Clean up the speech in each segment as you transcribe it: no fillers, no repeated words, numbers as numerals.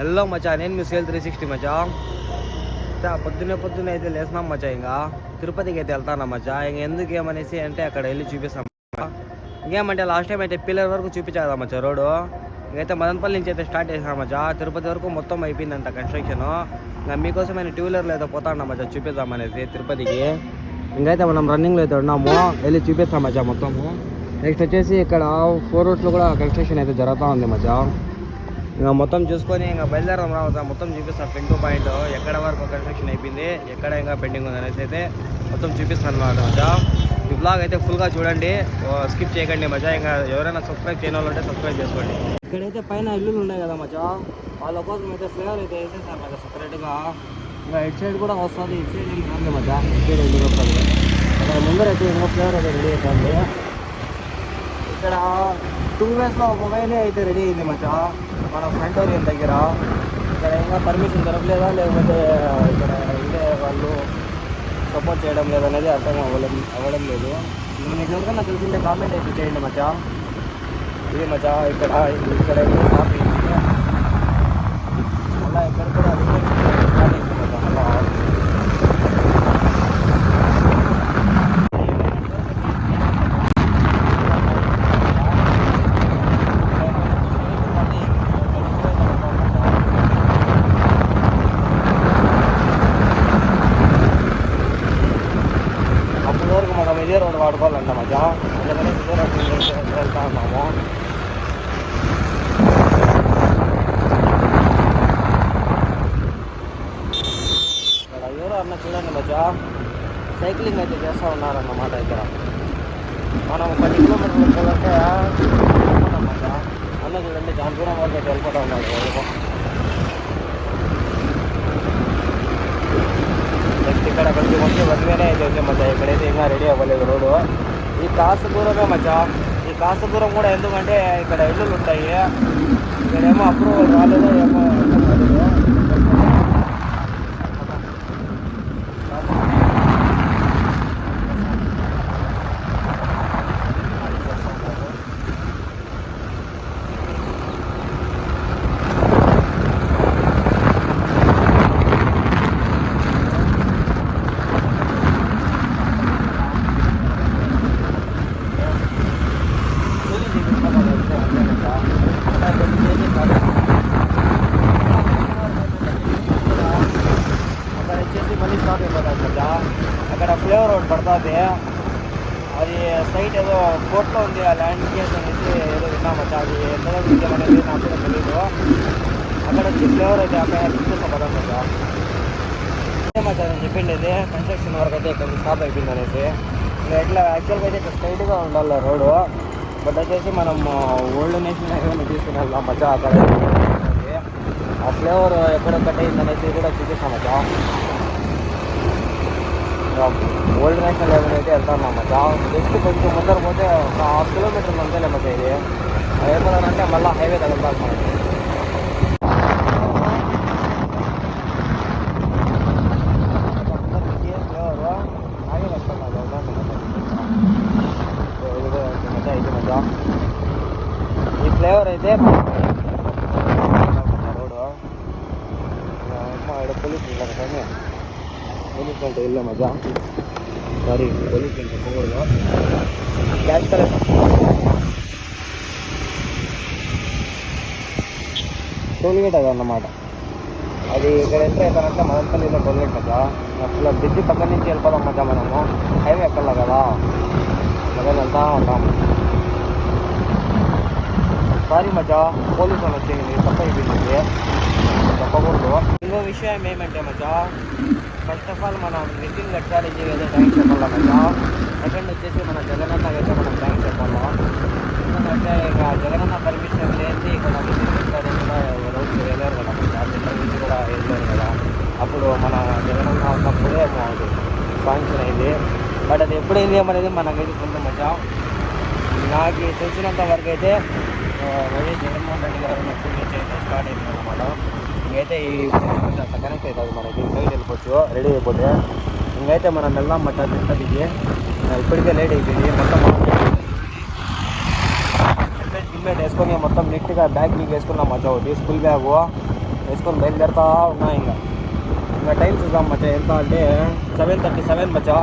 Hello మచా, నేను మీ sale 360 మచా. పొద్దున్నే అయితే లేసినాం మచా. ఇంకా తిరుపతికి అయితే వెళ్తాను మచా. ఇంక ఎందుకు ఏమనేసి అంటే అక్కడ వెళ్ళి చూపిస్తాం. ఇంకేమంటే లాస్ట్ టైం అయితే పిల్లల వరకు చూపించా కదా మచా రోడ్డు. ఇంకైతే మదనపల్లి నుంచి అయితే స్టార్ట్ చేసాం మచా. తిరుపతి వరకు మొత్తం అయిపోయిందంట కన్స్ట్రక్షన్. ఇంకా మీకోసం నేను 2 వీలర్లో అయితే పోతాను మచా చూపిద్దామనేసి తిరుపతికి. ఇంకైతే మనం రన్నింగ్లో అయితే ఉన్నాము, వెళ్ళి చూపిస్తాం మచా మొత్తము. నెక్స్ట్ వచ్చేసి ఇక్కడ 4 రూట్స్లో కూడా కన్స్ట్రక్షన్ అయితే జరుగుతూ ఉంది మచా. ఇంకా మొత్తం చూసుకొని ఇంకా బయలుదేరడం రావచ్చా, మొత్తం చూపిస్తాను పిన్ టు పాయింట్ ఎక్కడ వరకు కన్స్ట్రక్షన్ అయిపోయింది, ఎక్కడ ఇంకా పెండింగ్ ఉంది అనేసి అయితే మొత్తం చూపిస్తాను అన్నమాట మజా. ఈ బ్లాగ్ అయితే ఫుల్గా చూడండి, స్కిప్ చేయకండి మజా. ఇంకా ఎవరైనా సబ్స్క్రైబ్ చేయని వాళ్ళు ఉంటే సబ్స్క్రైబ్ చేసుకోండి. ఇక్కడైతే పైన ఇల్లులు ఉన్నాయి కదా మజా, వాళ్ళ కోసం అయితే ఫ్లేవర్ అయితే వేసేసాను కదా సపరేట్గా. ఇంకా ఇటు సైడ్ కూడా వస్తుంది, ఇటు సైడ్ ఏం కాదు మజా, ఇటు సైడ్ ఇల్లు వస్తుంది. అక్కడ ముందరైతే ఇంకో ఫ్లేవర్ అయితే రెడీ అవుతుంది. ఇక్కడ 2 వేస్లో ఒక వైనే అయితే రెడీ అయింది మచా మన ఫ్రంట్ ఏరియా దగ్గర. ఇక్కడ ఇంకా పర్మిషన్ దొరకలేదా, లేకపోతే ఇక్కడ ఉండే వాళ్ళు సపోర్ట్ చేయడం లేదనేది అర్థం అవ్వడం లేదు. మీకు ఎవరికన్నా తెలిసింటే కామెంట్ అయితే చేయండి మచా. ఇది మచా ఇక్కడ స్టాప్ అయింది, అలా ఇక్కడ కూడా స్టార్ట్ అయింది మచా. అలా ఇదే రోడ్డు వాడుకోవాలంట మజా, అందుకనే ఇదే రోడ్డు వెళ్తా ఉన్నాము. ఇక్కడ ఎవరు అన్న చూడండి మజా, సైక్లింగ్ అయితే చేస్తూ ఉన్నారన్నమాట. ఇక్కడ మనం 10 కిలోమీటర్లు వెళ్ళాలంటే మజా. అన్న చూడండి దాని దూరం వరకు అయితే వెళ్ళిపోతూ ఉన్నాడు. నెక్స్ట్ ఇక్కడ కొంచెం వచ్చి 1 వేనే అయితే వచ్చే మచ్చా. ఇక్కడైతే ఇంకా రెడీ అవ్వలేదు రోడ్డు. ఈ కాస్త దూరమే మచ్చా. ఈ కాస్త దూరం కూడా ఎందుకంటే ఇక్కడ ఇల్లులు ఉంటాయి. ఇక్కడేమో అప్రూవల్ రాలేదో ఏమో రాలేదు. అక్కడ ఫ్లేవర్ రోడ్ పడుతుంది, అది సైట్ ఏదో కోర్టులో ఉంది. ఆ ల్యాండ్ కేస్ అనేసి ఏదో విన్నామచ్చా, అది ఎంతగా విద్యమనేది నాకు కూడా తెలీదు. అక్కడ వచ్చి ఫ్లేవర్ అయితే అక్కడ చూపిస్తాం పదమ్మచ్చా. మచ్చా నేను చెప్పింది ఇది కన్స్ట్రక్షన్ వరకు అయితే ఇక్కడ స్టాప్ అయిపోయింది అనేసి. ఇంకా ఎట్లా యాక్చువల్గా అయితే ఇక్కడ స్ట్రైట్గా ఉండాలి రోడ్డు, బట్ వచ్చేసి మనం ఓల్డ్ నేషనల్ హైవేని తీసుకుని వెళ్దాం మచ్చా. అక్కడ ఆ ఫ్లేవర్ ఎక్కడ కట్ అయింది అనేసి కూడా చూపిస్తాం మచ్చా. ఓల్డ్ నేషనల్ హైవే అయితే వెళ్తున్నాం మచ్చా. జస్ట్ కొంచెం ముందర పోతే ఒక 1/2 కిలోమీటర్లు అంతేలే మచ్చా. ఇది అయిపోతానంటే మళ్ళీ హైవే తగలుతారు మనకి. ఈ ఫ్లేవర్ అయితే రోడ్డు ఇక్కడ పోలీస్ ఉంటారు కానీ పోలీస్ అంటే వెళ్ళే మజా. సారీ పోలీస్ అంటే పోకూడదు, క్యాష్ కలెక్ట్ టోల్గేట్ అది అన్నమాట. అది ఇక్కడ ఎంటర్ అవుతానంటే మదనపల్లిలో టోల్గేట్ మజా. అసలు బ్రిడ్జ్ పక్కన నుంచి వెళ్ళిపోదాం మజా. మనము హైవే ఎక్కర్లా కదా, అదే వెళ్తా ఉంటాం. సారీ మజా, పోలీసు వాళ్ళు వచ్చేది తప్ప అయిపోయింది, చెప్పకూడదు. ఇంకో విషయం ఏమంటే మజా, ఫస్ట్ ఆఫ్ ఆల్ మనం నితిన్ గడ్కరీజీ అయితే థ్యాంక్స్ చెప్పాలా మజా. సెకండ్ వచ్చేసి మన జగనన్నకి అయితే మనం థ్యాంక్స్ చెప్పాలా. ఎందుకంటే ఇక జగనన్న పర్మిషన్ లేని ఇక్కడ నితిన్ గడ్కరీ కూడా రోడ్స్ వేయలేరు కదా మజా, సెంటర్ నుంచి కూడా వేయలేరు కదా. అప్పుడు మన జగనన్న ఉన్నప్పుడే అది శాంక్షన్ అయింది, బట్ అది ఎప్పుడైంది ఏమనేది మనకైతే కొంత మజా. నాకు తెలిసినంత వరకు అయితే వైఎస్ జగన్మోహన్ రెడ్డి గారు ఎప్పటి నుంచి అయితే స్టార్ట్ అయింది అన్నమాట. ఇంకైతే ఈ కొంచెం కనెక్ట్ అవుతుంది మనకి, బయట వెళ్ళిపోవచ్చు రెడీ అయిపోతే. ఇంకైతే మనం వెళ్దాం మచ్చా తిరుపతికి. ఇప్పటికే లేట్ అయిపోయింది. మొత్తం హెల్మెట్ వేసుకొని మొత్తం నీట్గా బ్యాగ్ బీగ్ వేసుకున్నాం మచ్చా. ఒకటి స్కూల్ బ్యాగు, వేసుకొని బయలుదేరుతా ఉన్నా. ఇంకా టైం చూద్దాం మచ్చా ఎంత అంటే 7:37 మచ్చా.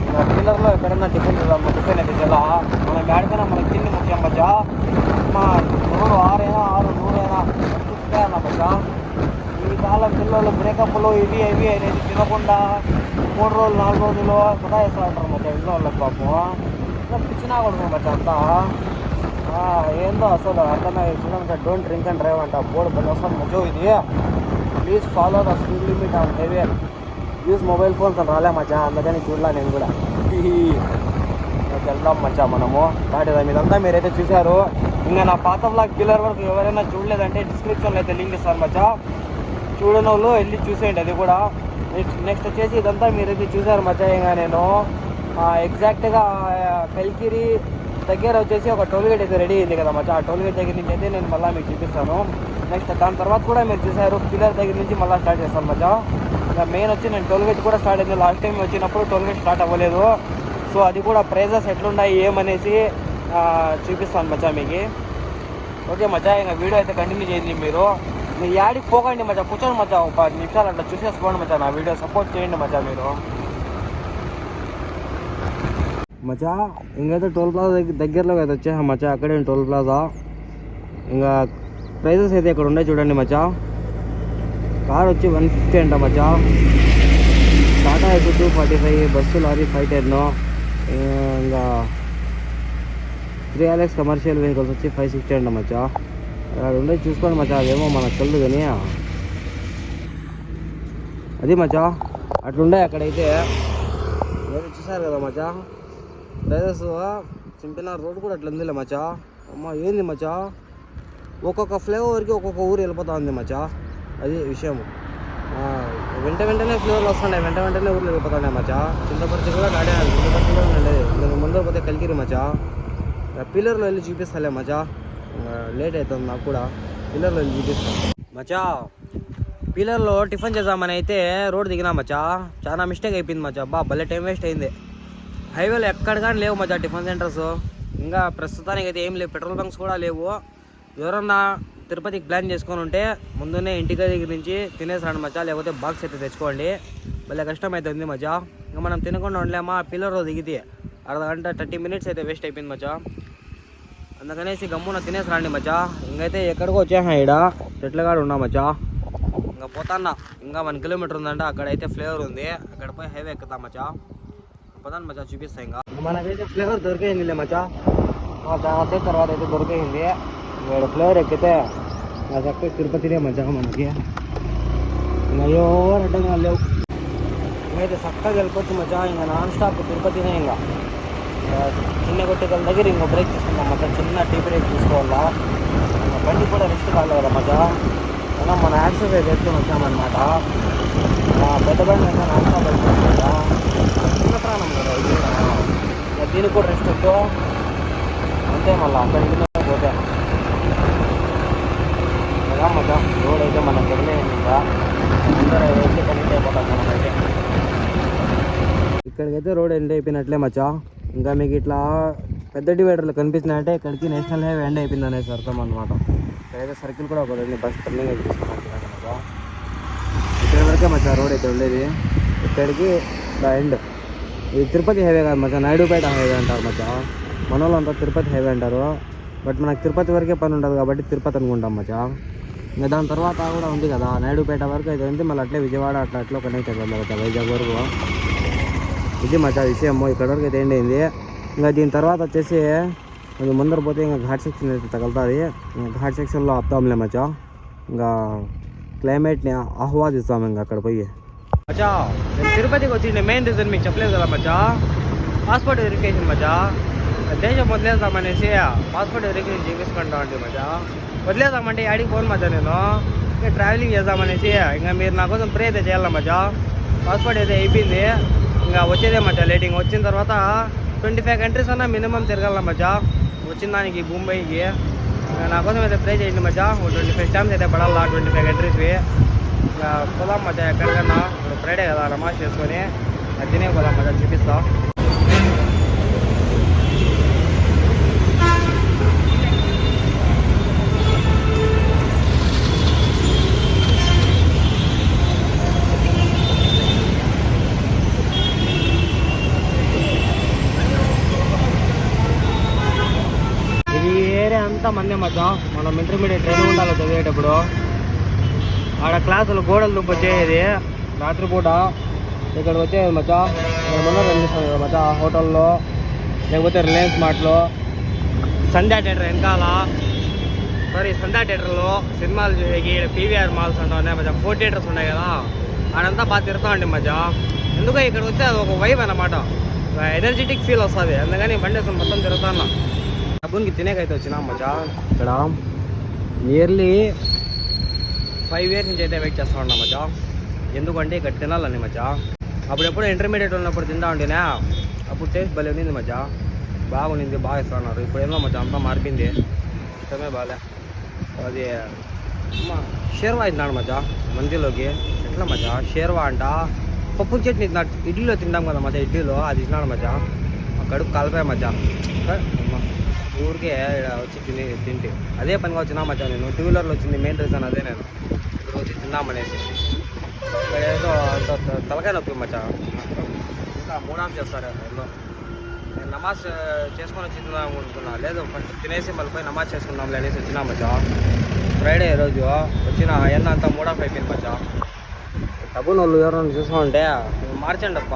ఇంకా పిల్లర్లో ఎక్కడన్నా టిఫిన్ చూద్దాం. టిఫిన్ అయితే చాలా మనం ఆడిపోయినా మనకి తిండి ముఖ్యం మచ్చా. మా 100 6 100 చూస్తాయన్న మచ్చా. ఈ కాలం పిల్లలు బ్రేకప్లు ఇవి అనేది తినకుండా 3 రోజులు 4 రోజులు సదాయిస్తూ ఉంటారు మచ్చా ఇంట్లో వాళ్ళకి పాపం. పిచ్చినా కొడుకు మచ్చా అంతా. ఏందో అసలు అర్థమే చూడండి. డోంట్ డ్రింక్ అండ్ డ్రైవ్ అంట బోర్డు బండి వస్తుంది మచ్చో. ఇది please follow the speed limit on highway, use mobile phones అని రాలే మచ్చా. అందుకని చూడలే నేను కూడా. వెళ్దాం మచ్చా మనము దాటిదాం. ఇదంతా మీరైతే చూశారు. ఇంకా నా పాత బ్లాగ్ పిల్లర్ వరకు ఎవరైనా చూడలేదంటే డిస్క్రిప్షన్లో అయితే లింక్ ఇస్తారు మచ్చా. చూడని వాళ్ళు వెళ్ళి చూసేయండి అది కూడా. నెక్స్ట్ వచ్చేసి ఇదంతా మీరైతే చూసారు మచ్చా. ఇంకా నేను ఎగ్జాక్ట్గా కల్కిరి దగ్గర వచ్చేసి ఒక టోల్గేట్ అయితే రెడీ అయింది కదా మచ్చా. ఆ టోల్గేట్ దగ్గర నుంచి అయితే నేను మళ్ళీ మీకు చూపిస్తాను. నెక్స్ట్ దాని తర్వాత కూడా మీరు చూసారు పిల్లర్ దగ్గర నుంచి మళ్ళీ స్టార్ట్ చేస్తాను మచ్చా. ఇంకా మెయిన్ వచ్చి నేను టోల్గేట్ కూడా స్టార్ట్ అయింది. లాస్ట్ టైం వచ్చినప్పుడు టోల్గేట్ స్టార్ట్ అవ్వలేదు. సో అది కూడా ప్రైజెస్ ఎట్లున్నాయి ఏమనేసి చూపిస్తాను మచ్చా మీకు. ఓకే మచ్చా, ఇంకా వీడియో అయితే కంటిన్యూ చేయండి. మీరు యాడికి పోకండి మచ్చా, కూర్చోండి మచ్చా. ఒక 10 నిమిషాలు అట్లా చూసేసుకోండి మచ్చా. నా వీడియో సపోర్ట్ చేయండి మచ్చా మీరు. మచ్చా ఇంకైతే టోల్ ప్లాజా దగ్గరలో అయితే వచ్చేసాం మచ్చా. అక్కడే టోల్ ప్లాజా. ఇంకా ప్రైజెస్ అయితే ఇక్కడ ఉన్నాయి చూడండి మచ్చా. కార్ వచ్చి 150 అంట మచ్చా. టాటా అయితే 245, బస్సు లారీ 510, ఇంకా 3LX కమర్షియల్ వెహికల్స్ వచ్చి 560 అంట మచ్చా. అక్కడ ఉండే చూసుకోండి మచ్చా. అదేమో మనకు తెలియదు కానీ అది మచ్చా అట్లుండే అక్కడైతే. ఏదో చూసారు కదా మచ్చా ప్రైజెస్. సింపినార్ రోడ్ కూడా అట్లా ఉందిలే మచ్చా. అమ్మ ఏంది మచ్చా, ఒక్కొక్క ఫ్లేవర్కి ఒక్కొక్క ఊరు వెళ్ళిపోతా ఉంది మచ్చా. అది విషయం. వెంటనే ఫ్లేవర్లు వస్తున్నాయి, వెంటనే ఊర్లు వెళ్ళిపోతున్నాయి మచ్చా. చింతపరిచి కూడా గాడి చింతపరిచి కూడా ఉండేది. నేను ముందర పోతే కలికిరి మచ్చా. పిల్లర్లో వెళ్ళి చూపిస్తాలే మచ్చా. లేట్ అవుతుంది నాకు కూడా. పిల్లర్లో వెళ్ళి చూపిస్తాను మచ్చా. పిల్లర్లో టిఫిన్ చేద్దామని అయితే రోడ్ దిగినా మచ్చా. చాలా మిస్టేక్ అయిపోయింది మచ్చా. భలే టైం వేస్ట్ అయింది. హైవేలో ఎక్కడ కానీ లేవు మచ్చా టిఫిన్ సెంటర్స్. ఇంకా ప్రస్తుతానికి అయితే ఏం లేవు. పెట్రోల్ బంక్స్ కూడా లేవు. ఎవరన్నా తిరుపతికి ప్లాన్ చేసుకొని ఉంటే ముందునే ఇంటి దగ్గర నుంచి తినేసి రండి మచ్చా. లేకపోతే బాక్స్ అయితే తెచ్చుకోండి. భలే కష్టం అవుతుంది మచ్చా. ఇంకా మనం తినకుండా ఉండలేమా. పిల్లర్లో దిగితే అర్ధగంట 30 మినిట్స్ అయితే వేస్ట్ అయిపోయింది మచ్చా. అందుకనేసి గమ్మున తినేసి రండి మచ్చా. ఇంకైతే ఎక్కడికో వచ్చేసా. ఈడ చెట్లగాడు ఉన్నా మచ్చా. ఇంకా పోతాన్నా. ఇంకా 1 కిలోమీటర్ ఉందంట. అక్కడైతే ఫ్లేవర్ ఉంది. అక్కడ పోయి హైవే ఎక్కుతాం మచ్చా. పోతాను మచ్చా, చూపిస్తా. ఇంకా మనకైతే ఫ్లేవర్ దొరికేయిందిలే మచ్చా. చాలా సేపు తర్వాత అయితే దొరికేయింది. ఇక్కడ ఫ్లేవర్ ఎక్కితే నా చక్కగా తిరుపతినే మచ్చా మనకి. ఇంకా ఎవరు అడ్డంగా లేవు. ఇంకైతే చక్కగా వెళ్ళిపోవచ్చు మచ్చా. ఇంకా నాన్ స్టాప్ తిరుపతినే. ఇంకా చిన్న కొట్టగల దగ్గర ఇంకా బ్రేక్ తీసుకున్నాం మచ్చా. చిన్న టీ బ్రేక్ తీసుకోవాలా. ఇంకా బండి కూడా రెస్ట్ కాలేదు కదా మచ్చా. అయినా మన ఎక్సర్సైజ్ చేసుకొని వచ్చామన్నమాట. పెద్ద బండి అయితే నాన్ స్టాప్ వెళ్తున్నాం కదా. చిన్న ప్రాణం కదా ఇది. ఇంకా దీనికి కూడా రెస్ట్ వద్దు అంతే. మళ్ళీ అక్కడికి పోతే కదా మచ్చా. రోడ్ అయితే మనకు తెలియదు. ఇంకా అందరూ అయితే కనెక్ట్ అయిపోతాం మనమైతే. ఇక్కడికైతే రోడ్ ఎండ్ అయిపోయినట్లే మచ్చా. ఇంకా మీకు ఇట్లా పెద్ద డివైడర్లు కనిపిస్తున్నాయంటే ఇక్కడికి నేషనల్ హైవే ఎండ్ అయిపోయింది అనేసి అర్థం అనమాట. ఇక్కడైతే సర్కిల్ కూడా ఒక 2 బస్ టర్నింగ్ అయితే తీసుకున్నాను మచ్చా. ఇక్కడ వరకే మచ్చా రోడ్ అయితే ఉండేది. ఇక్కడికి ద ఎండ్. ఇది తిరుపతి హైవే కాదు మచ్చా, నాయుడుపేట హైవే అంటారు మచ్చా. మన వాళ్ళంతా తిరుపతి హైవే అంటారు. బట్ మనకు తిరుపతి వరకే పని ఉంటుంది కాబట్టి తిరుపతి అనుకుంటాం మచ్చా. ఇంకా దాని తర్వాత కూడా ఉంది కదా నాయుడుపేట వరకు అయితే ఉంది. మళ్ళీ అట్లే విజయవాడ అట్లా కనెక్ట్ అవుతుంది మచ్చా వైజాగ్ వరకు. ఇది మచ్చా విషయము. ఇక్కడ వరకు అయితే ఎండ్ అయింది. ఇంకా దీని తర్వాత వచ్చేసి కొంచెం ముందర పోతే ఇంకా ఘాట్ సెక్షన్ అయితే తగులుతుంది. ఇంకా ఘాట్ సెక్షన్లో ఆపుతాంలే మచ్చా. ఇంకా క్లైమేట్ని ఆహ్వాదిస్తాం ఇంకా అక్కడ పోయి మచ్చా. నేను తిరుపతికి వచ్చిండే మెయిన్ రీజన్ మీకు చెప్పలేదు కదా మచ్చా. పాస్పోర్ట్ వెరిఫికేషన్ మచ్చా. దేశం వదిలేద్దామనేసి పాస్పోర్ట్ వెరిఫికేషన్ చేపించుకుంటా అంటే మచ్చా. వదిలేద్దామంటే ఆడికి పోను మచ్చా. నేను ఇంకా ట్రావెలింగ్ చేద్దామనేసి ఇంకా మీరు నా కోసం ప్రే అయితే చేయాలి మచ్చా. పాస్పోర్ట్ అయితే అయిపోయింది. ఇంకా వచ్చేదే మచ్చా లేటింగ్. వచ్చిన తర్వాత 25 కంట్రీస్ అన్నా మినిమం తిరగాల మచ్చా. వచ్చిన దానికి ముంబైకి. నా కోసం అయితే ప్రే చేయండి మచ్చా. 25 స్టాంప్స్ అయితే పడాలా 25 కంట్రీస్వి. ఇంకా పోదాం మచ్చా ఎక్కడికన్నా. ఇప్పుడు ఫ్రైడే కదా నమాజ్ చేసుకొని అది తినే పోదాం మచ్చా. చూపిస్తా. అంతా మందే మచ్చా. మనం ఇంటర్మీడియట్ ట్రైనింగ్ ఉండాలి చదివేటప్పుడు. ఆడ క్లాసులు గోడలు దుబ్బ వచ్చేది రాత్రిపూట. ఇక్కడికి వచ్చేది మచ్చా. ముందర కనిపిస్తుంది కదా మచ్చా, హోటల్లో లేకపోతే రిలయన్స్ మార్ట్లో, సంధ్యా థియేటర్ వెనకాల, సంధ్యా థియేటర్లో సినిమాలు చూసేకి పీవీఆర్ మాల్స్ అంటా ఉన్నాయి మచ్చా. 4 థియేటర్స్ ఉన్నాయి కదా, ఆడంతా బాగా తిరుగుతామండి మచ్చా. ఎందుకో ఇక్కడికి వచ్చే అది ఒక వైబ్ అన్నమాట, ఎనర్జెటిక్ ఫీల్ వస్తుంది. అందుకని బండి వేసుకొని మొత్తం తిరుగుతాను. డబ్బునికి తినేకైతే వచ్చినా మచ్చా. ఇక్కడ నియర్లీ 5 years నుంచి అయితే వెయిట్ చేస్తా ఉన్నా మచ్చా. ఎందుకంటే ఇక్కడ తినాలని మచ్చా. అప్పుడెప్పుడు ఇంటర్మీడియట్ ఉన్నప్పుడు తింటా ఉంటేనే అప్పుడు టేస్ట్ భలే ఉన్నింది మచ్చా, బాగుండింది, బాగా ఇస్తున్నారు. ఇప్పుడు ఏమో మచ్చా అంతా మారిపోయింది, ఇష్టమే బాలే. అది షేర్వా తిన్నాడు మచ్చా మందిలోకి. ఎట్లా మచ్చా షేర్వా అంట, పప్పు చట్నీ తిన్నాడు. ఇడ్లీలో తింటాం కదా మచ్చా, ఇడ్లీలో అది తిన్నాడు మచ్చా. కడుపు కలిపాయి మచ్చా. ఊరికే వచ్చి తింటే అదే పనిగా వచ్చినా మచ్చా. నేను 2 వీలర్లో వచ్చింది, మెయిన్ రీజన్ అదే. నేను ఇప్పుడు వచ్చి తిందామనేసి ఇక్కడ ఏదో తలకాయ నొప్పి మచ్చా. ఇంకా 3 ఆఫ్ చేస్తారు ఎన్నో. నేను నమాజ్ చేసుకొని వచ్చి తిందాం అనుకున్నా, లేదు ఫస్ట్ తినేసి మళ్ళీ పోయి నమాజ్ చేసుకుందాంలే అనేసి వచ్చినా మచ్చా. ఫ్రైడే రోజు వచ్చిన ఎన్న అంతా 3 ఆఫ్ అయిపోయింది మచ్చా. డబ్బులు వాళ్ళు ఎవరైనా చూసామంటే మార్చండి అప్ప.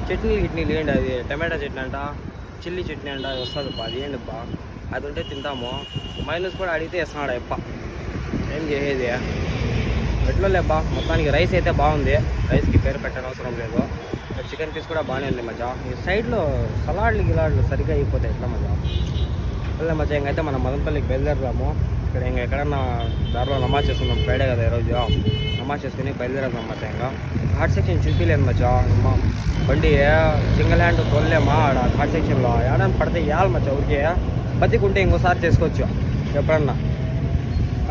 చట్నీలు ఏంటి, అది టమాటా చట్నీ అంట, చిల్లీ చట్నీ అంట, అది వస్తుంది అప్ప. అది ఏంటి అప్ప, అది ఉంటే తింటాము. మైనస్ కూడా అడిగితే ఇస్తున్నాడు అప్ప. ఏం చేసేది ఎట్లా లేబ్బా. మొత్తానికి రైస్ అయితే బాగుంది, రైస్కి పేరు పెట్టని అవసరం లేదు. చికెన్ పీస్ కూడా బాగానే ఉంది మచ్చా. ఈ సైడ్లో గిలాడ్లు సరిగ్గా అయిపోతాయి ఎట్లా మచ్చా. వెళ్ళే మచ్చా. ఇంకైతే మనం మదనపల్లికి బయలుదేరదాము. ఇక్కడ ఇంకా ఎక్కడన్నా దారిలో నమాజ్ చేసుకుందాం. ఫ్రైడే కదా ఈరోజు, నమాజ్ చేసుకుని బయలుదేరదాం మచ్చా. ఇంకా ఘాట్ సెక్షన్ చూపించలేదు మచ్చా. బండి సింగిల్ హ్యాండ్ తోలేమా ఆడ ఘాట్ సెక్షన్లో. ఏడని పడితే ఇవ్వాలి మచ్చా. ఊరికే బతికుంటే ఇంకోసారి చేసుకోవచ్చు ఎప్పుడన్నా.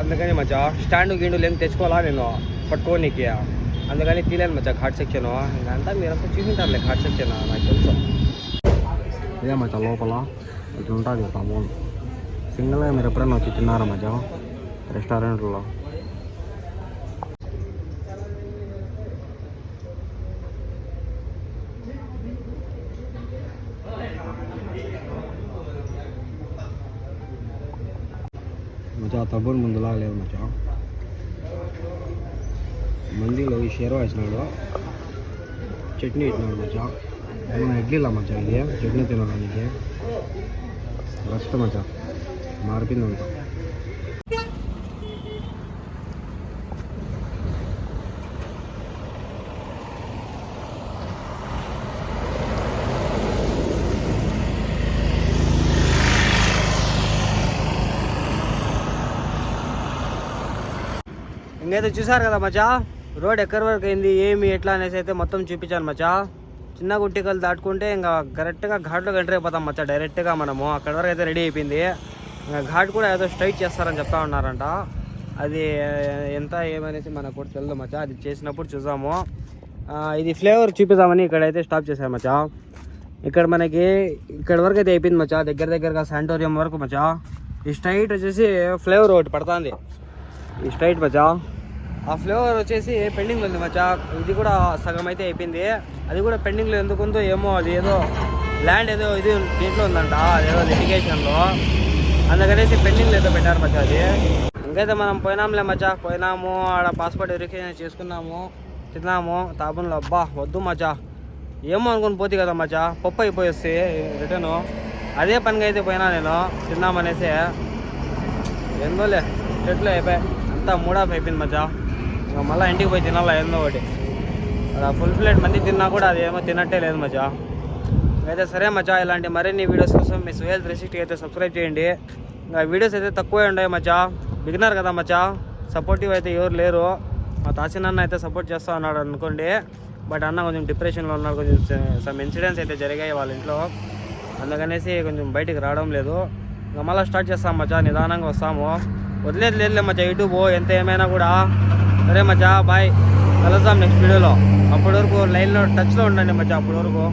అందుకని మచ్చా స్టాండ్ గిండు లేని తెచ్చుకోవాలా నేను పట్టుకోనికి, అందుకని తీలేను మచ్చా ఘాట్ సెక్షన్. ఇంకంతా మీరంతా చూసింటారులే ఘాట్ సెక్షన్, నాకు తెలుసు. ఇదే మచ్చా లోపల ఇట్లా ఉంటుంది ఒక అమౌంట్. సింగిల్గా మీరు ఎప్పుడైనా వచ్చి తిన్నారా మచ్చా రెస్టారెంట్లో? మచ్చా తబ్బుని ముందులా లేదు మచ్చా. మందిలో ఈ షేర్వా వేసినాడు, చట్నీ ఇచ్చినాడు మచ్చా. ఇడ్లీలా మచ్చా, ఇది చట్నీ తినడానికి రస్ట్ మచ్చా. మారిపోయిందంతా. ఇంకైతే చూసారు కదా మచ్చా, రోడ్ ఎక్కడి వరకు అయింది, ఏమి ఎట్లా అనేసి అయితే మొత్తం చూపించాను మచ్చా. చిన్న గుట్టికలు దాటుకుంటే ఇంకా కరెక్ట్గా ఘాట్లోకి ఎంటర్ అయిపోతాం మచ్చా. డైరెక్ట్గా మనము అక్కడి వరకు అయితే రెడీ అయిపోయింది. ఇంకా ఘాట్ కూడా ఏదో స్ట్రైట్ చేస్తారని చెప్తా ఉన్నారంట. అది ఎంత ఏమనేసి మనకు కూడా తెలియదు మచ్చా, అది చేసినప్పుడు చూసాము. ఇది ఫ్లేవర్ చూపిద్దామని ఇక్కడైతే స్టాప్ చేశాను మచ్చా. ఇక్కడ మనకి ఇక్కడ వరకు అయితే అయిపోయింది మచ్చా, దగ్గరగా శానిటోరియం వరకు మచ్చా. ఈ స్ట్రైట్ వచ్చేసి ఫ్లేవర్ ఒకటి పడుతుంది, ఈ స్ట్రైట్ మచ్చా. ఆ ఫ్లేవర్ వచ్చేసి పెండింగ్లో ఉంది మచ్చా. ఇది కూడా సగం అయితే అయిపోయింది, అది కూడా పెండింగ్లో ఎందుకుందో ఏమో. అది ఏదో ల్యాండ్ ఏదో ఇది దీంట్లో ఉందంట, అదేదో లిటిగేషన్లో, అందుకనేసి పెండింగ్లో ఏదో పెట్టారు మచ్చా. అది ఇంకైతే మనం పోయినాంలే మచ్చా. పోయినాము, ఆడ పాస్పోర్ట్ వెరిఫికేషన్ చేసుకున్నాము, తిన్నాము తాబున్లో. అబ్బా వద్దు మచ్చా, ఏమో అనుకుని పోతే కదా మచ్చా, పప్పు అయిపోయేస్తే రిటర్ను. అదే పనిగా అయితే పోయినా నేను తిన్నామనేసి. ఏందోలే చెట్లు అయిపోయాయి, అంతా 3 ఆఫ్ అయిపోయింది మచ్చా. ఇంకా మళ్ళీ ఇంటికి పోయి తినాలా ఏందో ఒకటి. అలా ఫుల్ ప్లేట్ మంది తిన్నా కూడా అదేమో తినట్టే లేదు మచ్చా. అయితే సరే మచ్చా, ఇలాంటి మరిన్ని వీడియోస్ కోసం మీ సుహేల్ 360 అయితే సబ్స్క్రైబ్ చేయండి. ఇంకా వీడియోస్ అయితే తక్కువే ఉన్నాయి మచ్చా, బిగినర్ కదా మచ్చా, సపోర్టివ్ అయితే ఎవరు లేరు. మా తాసిన అన్న అయితే సపోర్ట్ చేస్తూ ఉన్నాడు అనుకోండి, బట్ అన్న కొంచెం డిప్రెషన్లో ఉన్నాడు. కొంచెం సమ్ ఇన్సిడెంట్స్ అయితే జరిగాయి వాళ్ళ ఇంట్లో, అందుకనేసి కొంచెం బయటికి రావడం లేదు. ఇంకా మళ్ళీ స్టార్ట్ చేస్తాం మచ్చా, నిదానంగా వస్తాము. వదిలేదు లేదులే మచ్చా యూట్యూబ్ ఎంత ఏమైనా కూడా. సరే మచ్చా బాయ్, కలుద్దాం నెక్స్ట్ వీడియోలో. అప్పటి వరకు లైన్లో టచ్లో ఉండండి మచ్చా. అప్పటి వరకు